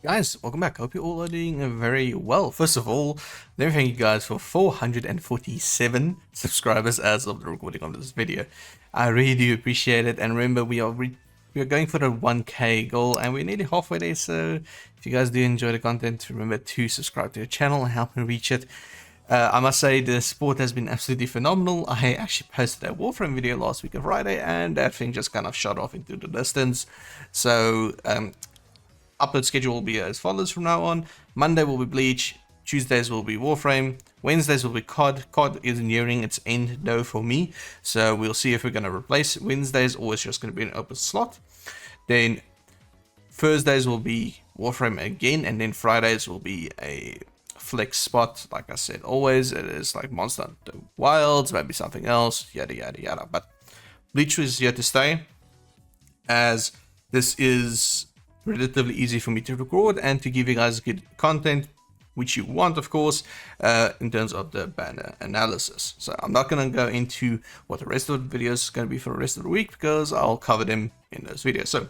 Guys, welcome back. Hope you all are doing very well. First of all, let me thank you guys for 447 subscribers as of the recording of this video. I really do appreciate it. And remember, we are going for the 1K goal, and we're nearly halfway there. So if you guys do enjoy the content, remember to subscribe to the channel and help me reach it. I must say the support has been absolutely phenomenal. I actually posted a Warframe video last week on Friday, and that thing just kind of shot off into the distance. So upload schedule will be as follows from now on. Monday will be Bleach, Tuesdays will be Warframe, Wednesdays will be COD. COD is nearing its end though for me, so we'll see if we're going to replace Wednesdays or it's just going to be an open slot. Then Thursdays will be Warframe again, and then Fridays will be a flex spot. Like I said, always it is like Monster Hunter Wilds, maybe something else, yada yada yada. But Bleach is here to stay, as this is relatively easy for me to record and to give you guys good content, which you want, of course, in terms of the banner analysis. So I'm not going to go into what the rest of the videos is going to be for the rest of the week, because I'll cover them in those videos. So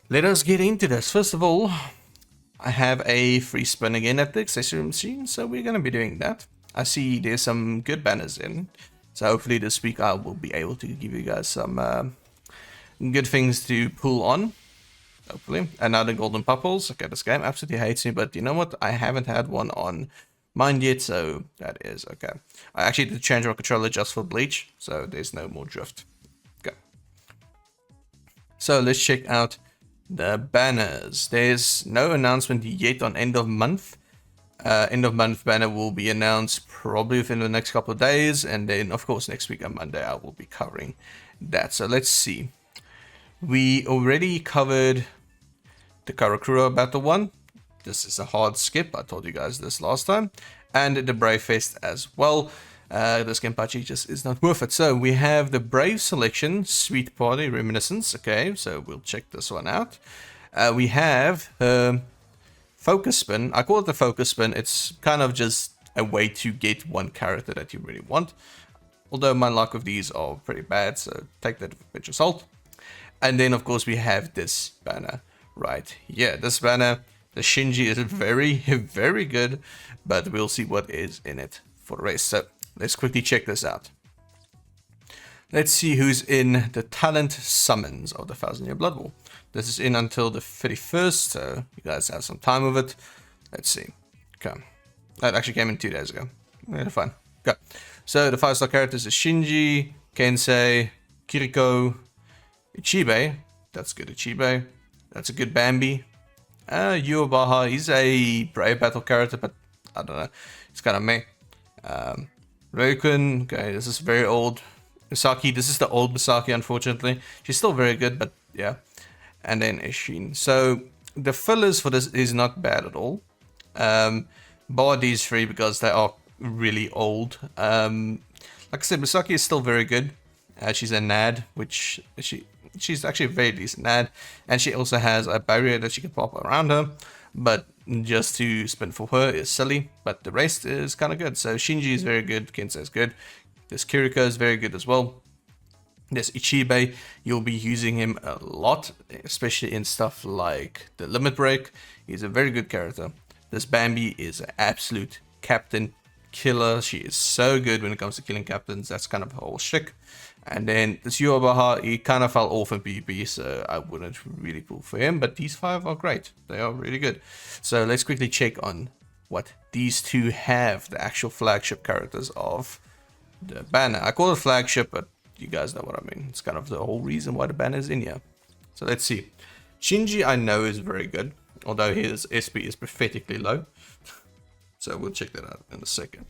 let us get into this. First of all, I have a free spin again at the accessory machine, so we're going to be doing that. I see there's some good banners in, so hopefully this week I will be able to give you guys some good things to pull on. Hopefully. Another golden pupples. Okay, this game absolutely hates me, but you know what? I haven't had one on mine yet, so that is okay. I actually did change my controller just for Bleach, so there's no more drift. Okay. So let's check out the banners. There's no announcement yet on end of month. End of month banner will be announced probably within the next couple of days, and then of course next week on Monday I will be covering that. So let's see. We already covered the Karakura Battle 1. This is a hard skip. I told you guys this last time. And the Brave Fest as well. This Kenpachi just is not worth it. So we have the Brave selection, Sweet Party Reminiscence. Okay, so we'll check this one out. We have Focus Spin. I call it the Focus Spin. It's kind of just a way to get one character that you really want. Although my luck with these are pretty bad, so take that with a pinch of salt. And then, of course, we have this banner right here. This banner, the Shinji, is very, very good, but we'll see what is in it for the rest. So let's quickly check this out. Let's see who's in the talent summons of the 1000-Year Blood War. This is in until the 31st, so you guys have some time with it. Let's see. Okay. That actually came in 2 days ago. Yeah, fine. Okay. So the 5-star characters is Shinji, Kensei, Kiriko, Ichibe, that's good Ichibe, that's a good Bambi. Yuobaha, he's a brave battle character, but I don't know, it's kind of meh. Ryukun, okay, this is very old. Misaki, this is the old Misaki, unfortunately. She's still very good, but yeah. And then Ishin. So the fillers for this is not bad at all. Bar these three because they are really old. Like I said, Misaki is still very good. She's a NAD, which she's actually a very decent NAD, and she also has a barrier that she can pop around her, but just to spin for her is silly, but the rest is kind of good. So Shinji is very good, Kensei is good, this Kiriko is very good as well. This Ichibe, you'll be using him a lot, especially in stuff like the Limit Break. He's a very good character. This Bambi is an absolute captain killer. She is so good when it comes to killing captains. That's kind of her whole shtick. And then this Yuobaha, he kind of fell off in PvP, so I wouldn't really pull for him. But these 5 are great. They are really good. So let's quickly check on what these two have, the actual flagship characters of the banner. I call it flagship, but you guys know what I mean. It's kind of the whole reason why the banner is in here. So let's see. Shinji, I know, is very good, although his SP is pathetically low. So we'll check that out in a second.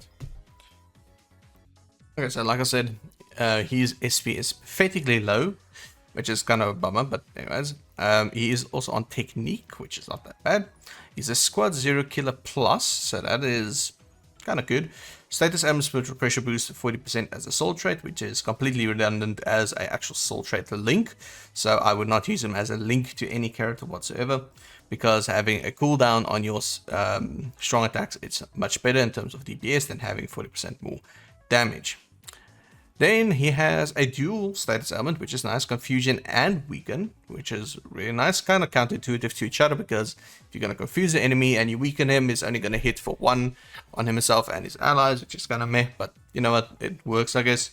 Okay, so like I said, his SP is pathetically low, which is kind of a bummer, but anyways. He is also on Technique, which is not that bad. He's a Squad 0 Killer Plus, so that is kind of good. Status Atmosphere Pressure Boost 40% as a soul trait, which is completely redundant as an actual soul trait link. So I would not use him as a link to any character whatsoever, because having a cooldown on your strong attacks, it's much better in terms of DPS than having 40% more damage. Then he has a dual status element, which is nice, confusion and weaken, which is really nice, kind of counterintuitive to each other, because if you're going to confuse the enemy and you weaken him, he's only going to hit for 1 on himself and his allies, which is kind of meh, but you know what, it works, I guess.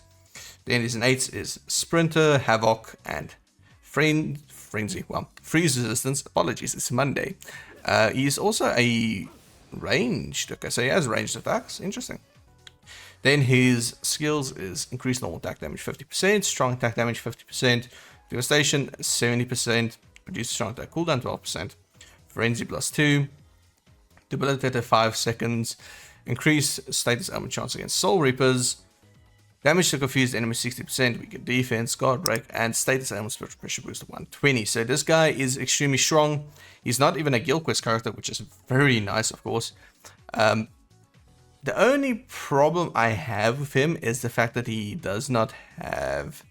Then his innates is Sprinter, Havoc, and Frenzy. Well, freeze resistance, apologies, it's Monday. He's also a ranged, okay, so he has ranged attacks, interesting. Then his skills is increased normal attack damage 50%, strong attack damage 50%, devastation 70%, reduce strong attack cooldown 12%, frenzy +2, debilitated 5 seconds, increase status element chance against soul reapers, damage to confused enemy 60%, weaken defense, guard break, and status element spiritual pressure boost of 120. So this guy is extremely strong. He's not even a guild quest character, which is very nice, of course. The only problem I have with him is the fact that he does not have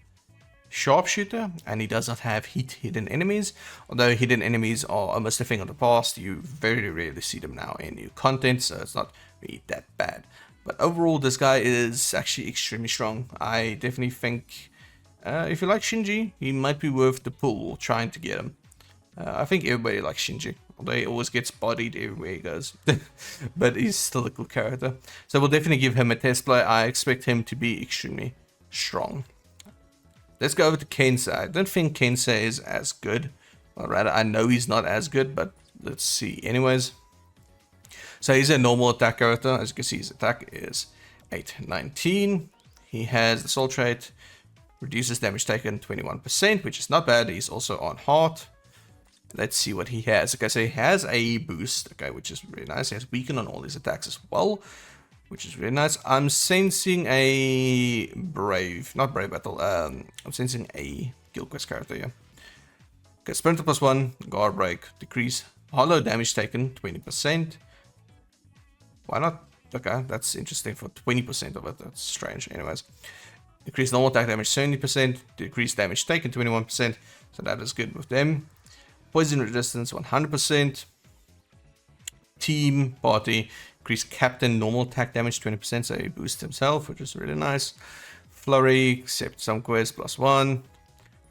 sharpshooter and he does not have hidden enemies. Although hidden enemies are almost a thing of the past, you very rarely see them now in new content, so it's not really that bad. But overall, this guy is actually extremely strong. I definitely think if you like Shinji, he might be worth the pull or trying to get him. I think everybody likes Shinji. Although he always gets bodied everywhere he goes. But he's still a cool character. So we'll definitely give him a test play. I expect him to be extremely strong. Let's go over to Kensei. I don't think Kensei is as good. Or rather, I know he's not as good, but let's see. Anyways. So he's a normal attack character. As you can see, his attack is 819. He has the soul trait. Reduces damage taken 21%, which is not bad. He's also on heart. Let's see what he has. Okay, so he has a boost, okay, which is really nice. He has weaken on all his attacks as well, which is really nice. I'm sensing a not brave battle. I'm sensing a guild quest character here. Okay, sprinter +1, guard break, decrease hollow damage taken 20%. Why not? Okay, that's interesting for 20% of it. That's strange. Anyways, increase normal attack damage 70%, decrease damage taken 21%. So that is good with them. Poison resistance 100%. Team party increase captain normal attack damage 20%, so he boosts himself, which is really nice. Flurry, accept some quest +1.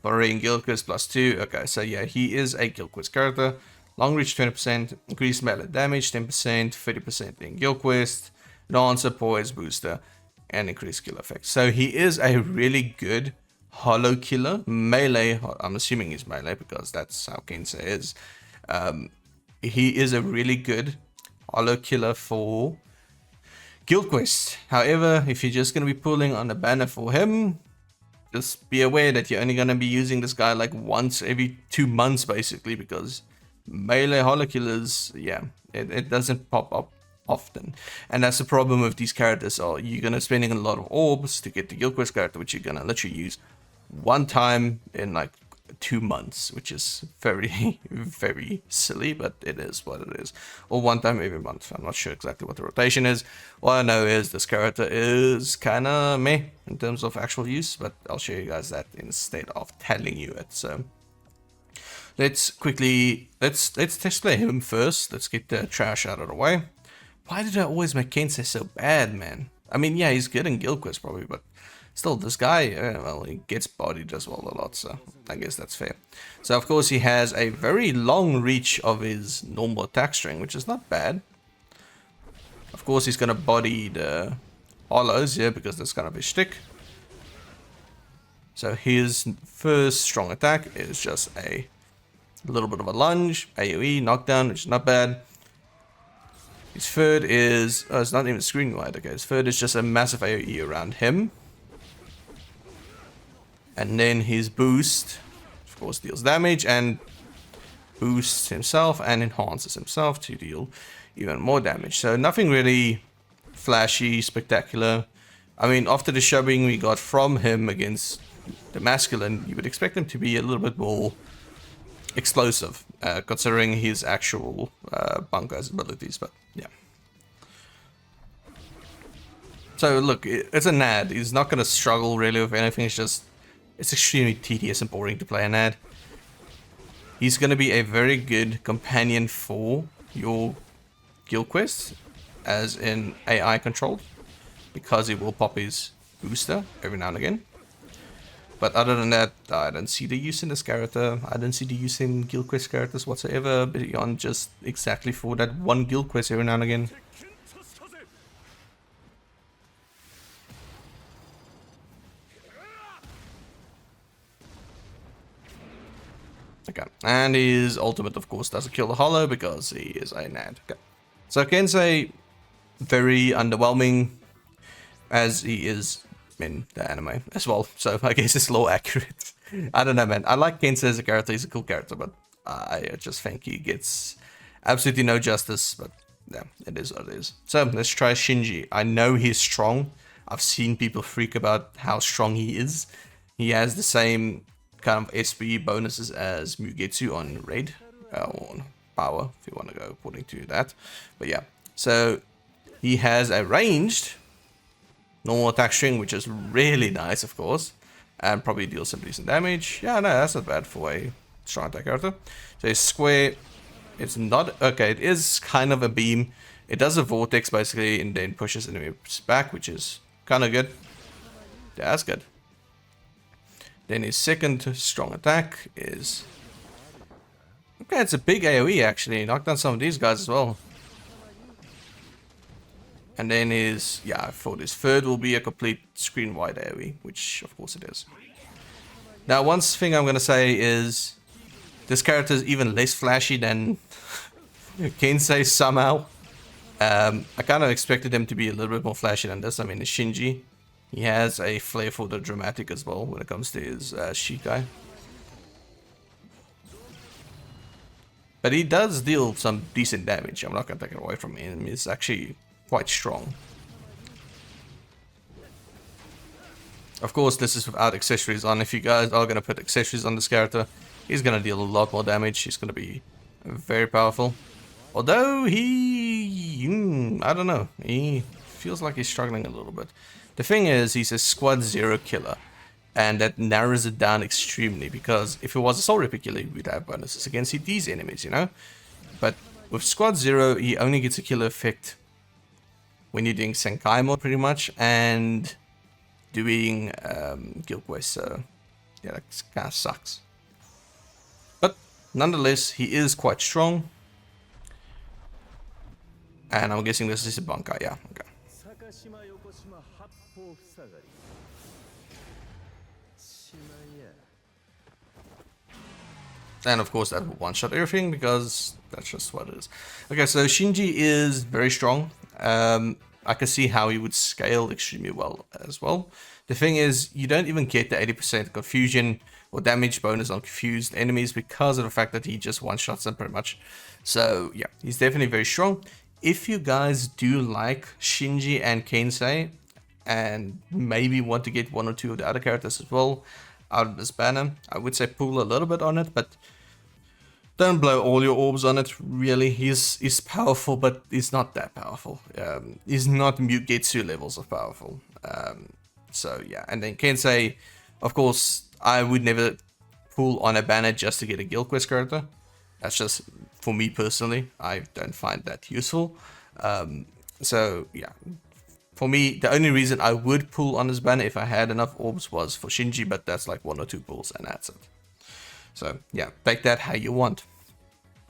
Flurry and guild quest +2. Okay, so yeah, he is a guild quest character. Long reach 20%, increase melee damage 10%, 30% in guild quest, dancer, poise booster, and increased skill effect. So he is a really good hollow killer. Melee, I'm assuming he's melee because that's how Kensei is. He is a really good hollow killer for guild quest. However, if you're just going to be pulling on a banner for him, just be aware that you're only going to be using this guy like once every 2 months basically, because melee hollow killers, yeah, it doesn't pop up often. And that's the problem with these characters. Are you're going to spending a lot of orbs to get the guild quest character, which you're going to literally use one time in like 2 months, which is very very silly, but it is what it is. Or one time every month. I'm not sure exactly what the rotation is. All I know is this character is kind of meh in terms of actual use, but I'll show you guys that instead of telling you it. So let's quickly let's test play him first. Let's get the trash out of the way. Why did I always make Kensei so bad, man? I mean, yeah, he's good in guild quest probably, but still, this guy, well, he gets bodied as well a lot, so I guess that's fair. So, of course, he has a very long reach of his normal attack string, which is not bad. Of course, he's going to body the hollows here, because that's kind of his shtick. So, his first strong attack is just a little bit of a lunge, AoE, knockdown, which is not bad. His third is, oh, it's not even screen wide, okay. His third is just a massive AoE around him. And then his boost, of course, deals damage and boosts himself and enhances himself to deal even more damage. So nothing really flashy, spectacular. I mean, after the shoving we got from him against the masculine, you would expect him to be a little bit more explosive, considering his actual Banka's abilities, but yeah. So look, it's a NAD. He's not going to struggle really with anything. It's extremely tedious and boring to play a NAD. He's going to be a very good companion for your guild quest, as in AI controlled, because he will pop his booster every now and again. But other than that, I don't see the use in this character. I don't see the use in guild quest characters whatsoever, beyond just exactly for that one guild quest every now and again. Okay, and his ultimate, of course, doesn't kill the hollow because he is a Nad. Okay. So I can say very underwhelming, as he is in the anime as well, so I guess it's low accurate. I don't know, man. I like Kensei as a character. He's a cool character, but I just think he gets absolutely no justice. But yeah, it is what it is. So let's try Shinji. I know he's strong. I've seen people freak about how strong he is. He has the same kind of SP bonuses as Mugetsu on Raid, or Power, if you want to go according to that. But yeah, so he has a ranged normal attack string, which is really nice, of course, and probably deals some decent damage. Yeah, no, that's not bad for a strong attack character. So his square, it's not, okay, it is kind of a beam. It does a vortex, basically, and then pushes enemies back, which is kind of good. Yeah, that's good. Then his second strong attack is... Okay, it's a big AoE, actually. Knocked down some of these guys as well. And then his, yeah, I thought his third will be a complete screen-wide AoE, which of course it is. Now, one thing I'm going to say is, this character is even less flashy than Kensei somehow. I kind of expected him to be a little bit more flashy than this. I mean, it's Shinji. He has a flair for the dramatic as well when it comes to his Shikai. But he does deal some decent damage. I'm not going to take it away from him. He's actually quite strong. Of course, this is without accessories on. If you guys are going to put accessories on this character, he's going to deal a lot more damage. He's going to be very powerful. Although he... I don't know. He feels like he's struggling a little bit. The thing is, he's a squad 0 killer. And that narrows it down extremely. Because if it was a Soul Reaper killer, we'd have bonuses against these enemies, you know? But with squad 0, he only gets a killer effect when you're doing Senkai mode, pretty much, and doing guild quests, so yeah, that kind of sucks. But nonetheless, he is quite strong, and I'm guessing this is a Bankai, yeah, okay. And of course that will one-shot everything, because that's just what it is. Okay, so Shinji is very strong. I can see how he would scale extremely well as well. The thing is, you don't even get the 80% confusion or damage bonus on confused enemies because of the fact that he just one-shots them pretty much. So yeah, he's definitely very strong. If you guys do like Shinji and Kensei, and maybe want to get one or two of the other characters as well out of this banner, I would say pull a little bit on it, but don't blow all your orbs on it, really. He's powerful, but he's not that powerful. He's not Mugetsu levels of powerful. So yeah, and then Kensei, of course, I would never pull on a banner just to get a guild quest character. That's just, for me personally, I don't find that useful. So yeah, for me, the only reason I would pull on this banner if I had enough orbs was for Shinji, but that's like 1 or 2 pulls and that's it. So yeah, take that how you want.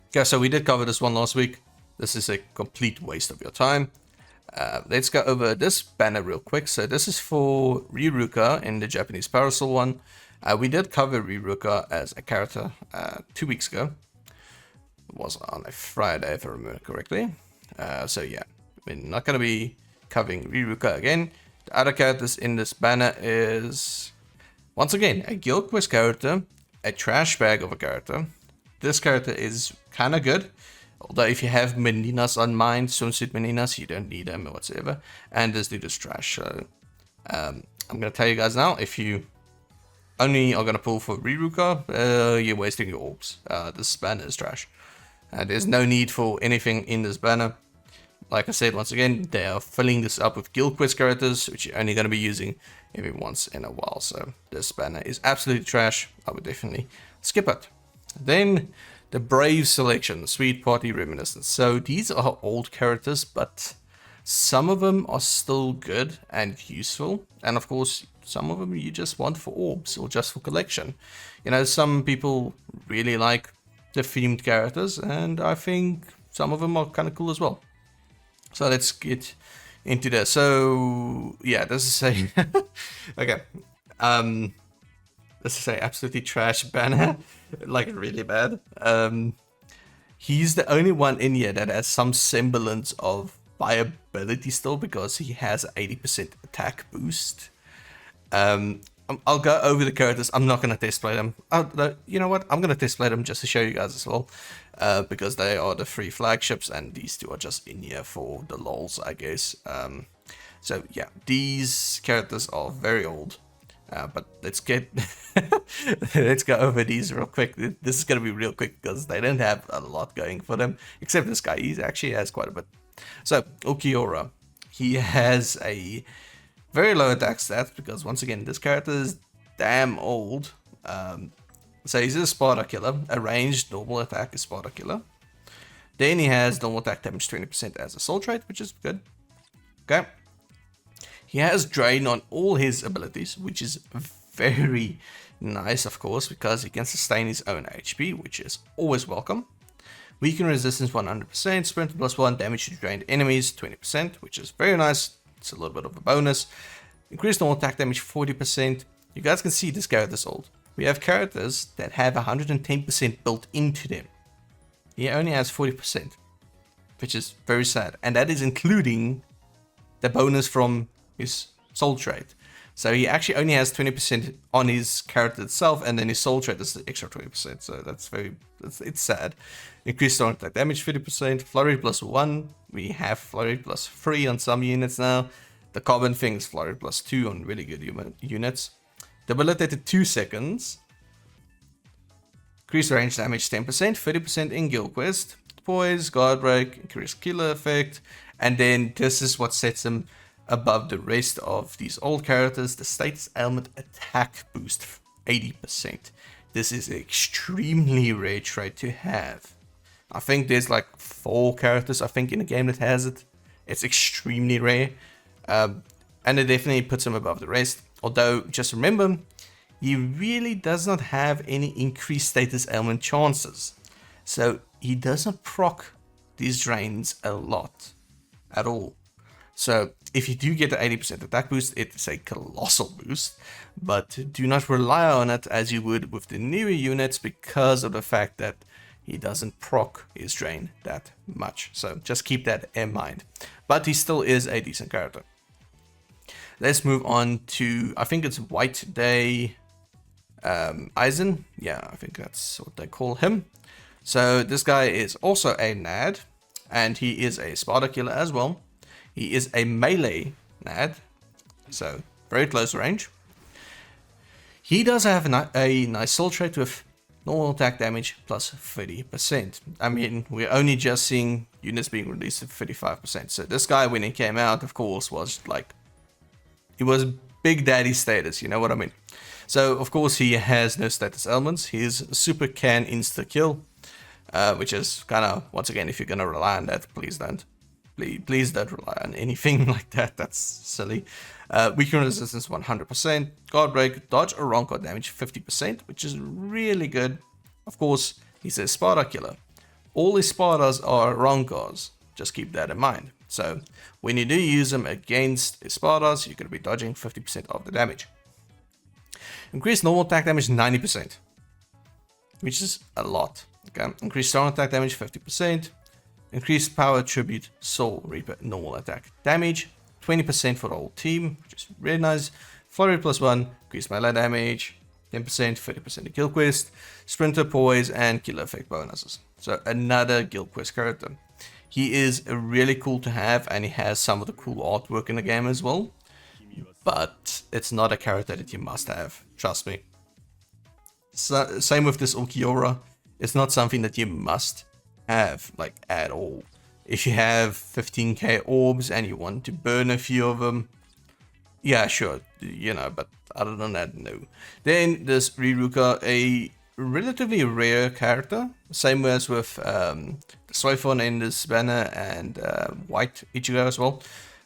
Okay, so we did cover this one last week. This is a complete waste of your time. Let's go over this banner real quick. So this is for Riruka in the Japanese Parasol one. We did cover Riruka as a character 2 weeks ago. It was on a Friday, if I remember correctly. So yeah, we're not going to be covering Riruka again. The other characters in this banner is, once again, a guild quest character, a trash bag of a character. This character is kind of good, although if you have Meninas on mind, swimsuit Meninas, you don't need them whatsoever. And this dude is trash. So I'm gonna tell you guys now, if you only are gonna pull for Riruka, you're wasting your orbs. This banner is trash. There's no need for anything in this banner. Like I said, once again, they are filling this up with guild quest characters, which you're only going to be using every once in a while. So this banner is absolutely trash. I would definitely skip it. Then the Brave selection, Sweet Party Reminiscence. So these are old characters, but Some of them are still good and useful, and of course, some of them you just want for orbs or just for collection. You know, some people really like the themed characters, and I think some of them are kind of cool as well. So let's get into that. So yeah, this is a okay. This is a absolutely trash banner, like really bad. He's the only one in here that has some semblance of viability still because he has 80% attack boost. I'll go over the characters. I'm not going to test play them. You know what? I'm going to test play them just to show you guys as well. Because they are the 3 flagships and these 2 are just in here for the lols, I guess. So yeah, these characters are very old. But let's get let's go over these real quick. This is gonna be real quick because they don't have a lot going for them, except this guy. He actually has quite a bit. So Ulquiorra, he has a very low attack stats because once again this character is damn old. So he's a Sparta killer. A ranged normal attack is Sparta killer. Then he has normal attack damage 20% as a soul trait, which is good. Okay. He has drain on all his abilities, which is very nice, of course, because he can sustain his own HP, which is always welcome. Weaken resistance 100%, sprint +1, damage to drained enemies 20%, which is very nice. It's a little bit of a bonus. Increased normal attack damage 40%. You guys can see this character's old. We have characters that have 110% built into them. He only has 40%, which is very sad. And that is including the bonus from his soul trait. So he actually only has 20% on his character itself, and then his soul trait is the extra 20%. So that's it's sad. Increased normal attack damage 50%, flurry +1. We have flurry +3 on some units now. The common thing is flurry +2 on really good units. Debilitated 2 seconds. Increased range damage 10%, 30% in guild quest. Poise, guard break, increased killer effect. And then this is what sets him above the rest of these old characters. The status ailment attack boost 80%. This is an extremely rare trait to have. I think there's like 4 characters I think in the game that has it. It's extremely rare. And it definitely puts him above the rest. Although, just remember, he really does not have any increased status ailment chances. So he doesn't proc these drains a lot at all. So if you do get the 80% attack boost, it's a colossal boost, but do not rely on it as you would with the newer units because of the fact that he doesn't proc his drain that much. So just keep that in mind. But he still is a decent character. Let's move on to, I think it's White Day Eisen. Yeah, I think that's what they call him. So this guy is also a NAD, and he is a Sparta killer as well. He is a melee NAD, so very close range. He does have a nice soul trait with normal attack damage plus 30%. I mean, we're only just seeing units being released at 35%. So this guy, when he came out, of course, was like, he was Big Daddy status, you know what I mean? So, of course, he has no status elements. His super can insta-kill, which is kind of, once again, if you're going to rely on that, please don't. Please don't rely on anything like that. That's silly. Weaken resistance 100%. Guard break, dodge or wrong guard damage 50%, which is really good. Of course, he's a Sparta killer. All his Spartas are wrong guards. Just keep that in mind. So when you do use them against his Spartas, you're going to be dodging 50% of the damage. Increase normal attack damage 90%, which is a lot. Okay. Increase strong attack damage 50%. Increased power attribute Soul Reaper normal attack damage 20% for the whole team, which is really nice. Flurry +1, increased melee damage 10%, 30% in guild quest, sprinter, poise, and killer effect bonuses. So another guild quest character. He is really cool to have, and he has some of the cool artwork in the game as well. But it's not a character that you must have, trust me. So, same with this Ulquiorra. It's not something that you must have, like, at all. If you have 15k orbs and you want to burn a few of them, yeah, sure, you know, but other than that, no. Then there's Riruka, a relatively rare character, same as with the Soifon in this banner and White Ichigo as well.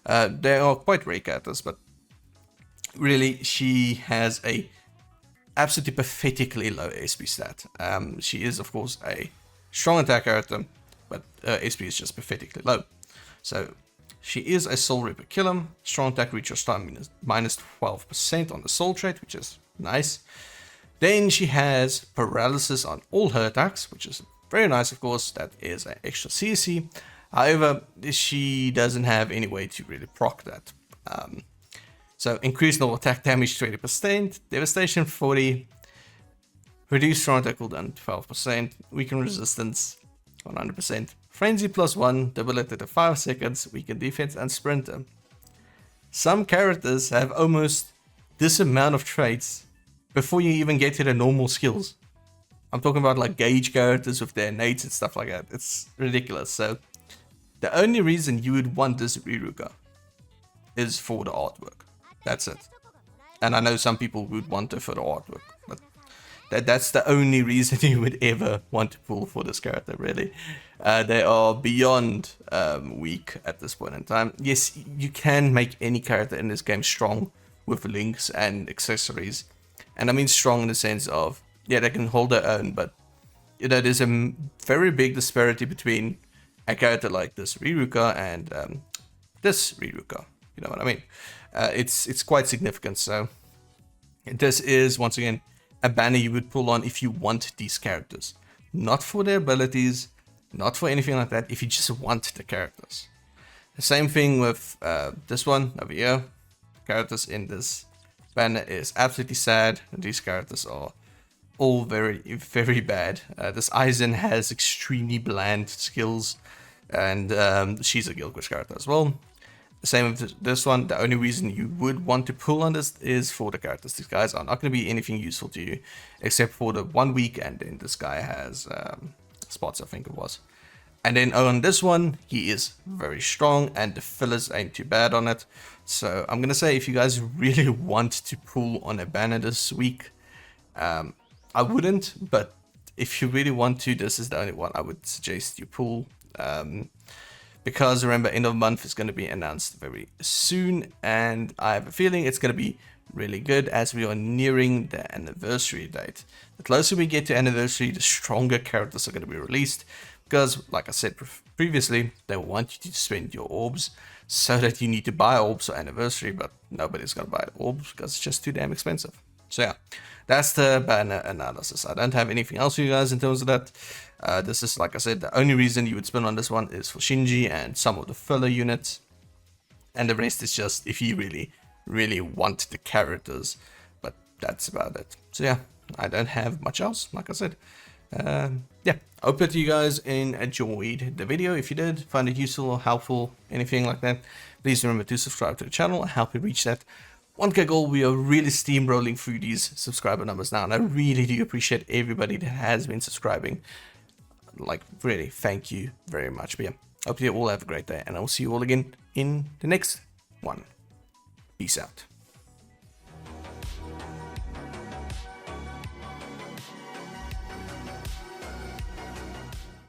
They are quite rare characters, but really she has a absolutely pathetically low SP stat. She is of course a strong attack character, but SP is just pathetically low. So she is a Soul Reaper killer, strong attack recharge time minus 12% on the Soul trait, which is nice. Then she has paralysis on all her attacks, which is very nice, of course. That is an extra CC. However, she doesn't have any way to really proc that. So increased normal attack damage 20%, devastation 40%, reduced strong attack cooldown 12%, weaken resistance 100%, frenzy +1, debility to 5 seconds, weaken defense and sprinter. Some characters have almost this amount of traits before you even get to the normal skills. I'm talking about like gauge characters with their nates and stuff like that. It's ridiculous. So the only reason you would want this Riruka is for the artwork. That's it. And I know some people would want it for the artwork, but that's the only reason you would ever want to pull for this character, really. They are beyond weak at this point in time. Yes, you can make any character in this game strong with links and accessories. And I mean strong in the sense of, yeah, they can hold their own, but you know, there's a very big disparity between a character like this Riruka and this Riruka. You know what I mean? It's quite significant. So this is, once again, a banner you would pull on if you want these characters. Not for their abilities, not for anything like that, if you just want the characters. The same thing with this one over here. Characters in this banner is absolutely sad. These characters are all very, very bad. This Aizen has extremely bland skills, and she's a Guild Quest character as well. The same with this one. The only reason you would want to pull on this is for the characters. These guys are not going to be anything useful to you, except for the 1 week, and then this guy has spots, I think it was. And then on this one, he is very strong, and the fillers ain't too bad on it. So I'm going to say, if you guys really want to pull on a banner this week, I wouldn't, but if you really want to, this is the only one I would suggest you pull. Because remember, end of month is going to be announced very soon, and I have a feeling it's going to be really good as we are nearing the anniversary date. The closer we get to anniversary, the stronger characters are going to be released, because like I said previously, they want you to spend your orbs so that you need to buy orbs for anniversary, but nobody's going to buy the orbs because it's just too damn expensive. So yeah, that's the banner analysis. I don't have anything else for you guys in terms of that. This is, like I said, the only reason you would spend on this one is for Shinji and some of the filler units. And the rest is just if you really, really want the characters. But that's about it. So yeah, I don't have much else, like I said. Yeah, I hope that you guys enjoyed the video. If you did, find it useful or helpful, anything like that, please remember to subscribe to the channel and help me reach that 1K goal. We are really steamrolling through these subscriber numbers now, and I really do appreciate everybody that has been subscribing. Like, really, thank you very much. But yeah, hope you all have a great day, and I'll see you all again in the next one. Peace out.